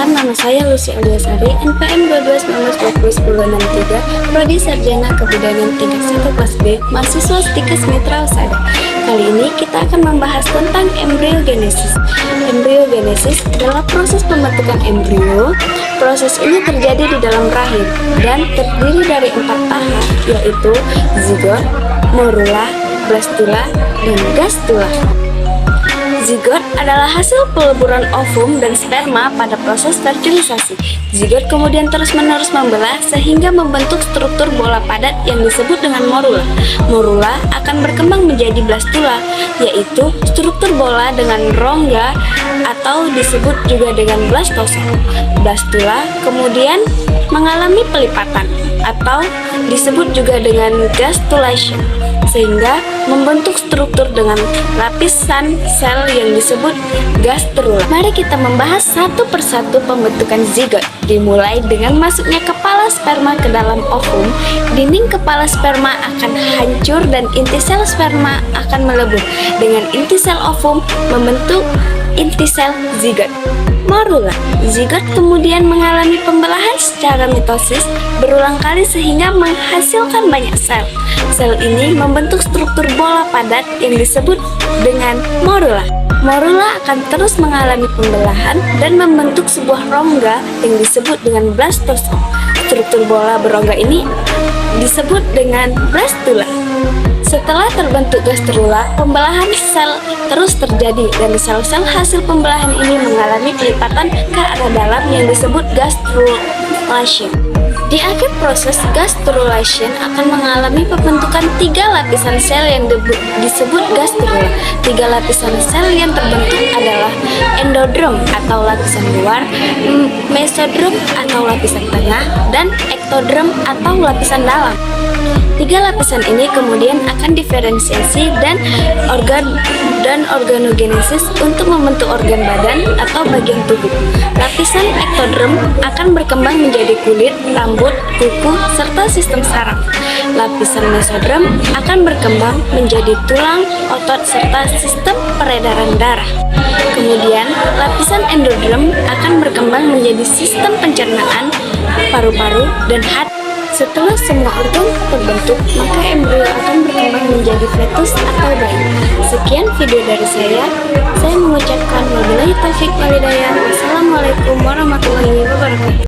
Perkenalkan, nama saya Lucy Aliasari, NPM 2219201063, Prodi Sarjana Kebudayaan tingkat 1 kelas B, mahasiswa Stikes Mitra Usada. Kali ini kita akan membahas tentang embryogenesis. Embryogenesis adalah proses pembentukan embrio. Proses ini terjadi di dalam rahim dan terdiri dari 4 tahap, yaitu zigot, morula, blastula, dan gastula. Zigot adalah hasil peleburan ovum dan sperma pada proses fertilisasi. Zigot kemudian terus-menerus membelah sehingga membentuk struktur bola padat yang disebut dengan morula. Morula akan berkembang menjadi blastula, yaitu struktur bola dengan rongga atau disebut juga dengan blastosa. Blastula kemudian mengalami pelipatan atau disebut juga dengan gastrulation, sehingga membentuk struktur dengan lapisan sel yang disebut gastrula. Mari kita membahas satu persatu pembentukan zigot. Dimulai dengan masuknya kepala sperma ke dalam ovum, dinding kepala sperma akan hancur dan inti sel sperma akan melebur. Dengan inti sel ovum membentuk inti sel zigot. Morula. Zigot kemudian mengalami pembelahan secara mitosis berulang kali sehingga menghasilkan banyak sel. Sel ini membentuk struktur bola padat yang disebut dengan morula. Morula akan terus mengalami pembelahan dan membentuk sebuah rongga yang disebut dengan blastosa. Struktur bola berongga ini disebut dengan blastula. Setelah terbentuk gastrula, pembelahan sel terus terjadi dan sel-sel hasil pembelahan ini mengalami pelipatan ke arah dalam yang disebut gastrulation. Di akhir proses gastrulation akan mengalami pembentukan 3 lapisan sel yang disebut gastrula. 3 lapisan sel yang terbentuk adalah endodrom atau lapisan luar, mesodrom atau lapisan tengah, dan ektodrom atau lapisan dalam. 3 lapisan ini kemudian akan diferensiasi dan organogenesis untuk membentuk organ badan atau bagian tubuh. Lapisan ektodrom akan berkembang menjadi kulit, rambut, kuku, serta sistem saraf. Lapisan mesodrom akan berkembang menjadi tulang, otot, serta sistem peredaran darah. Kemudian, lapisan endodrom akan berkembang menjadi sistem pencernaan, paru-paru, dan hati. Setelah semua organ terbentuk, maka embrio akan berkembang menjadi fetus atau bayi. Sekian video dari saya mengucapkan wabillahi taufiq wal hidayah. Wassalamualaikum warahmatullahi wabarakatuh.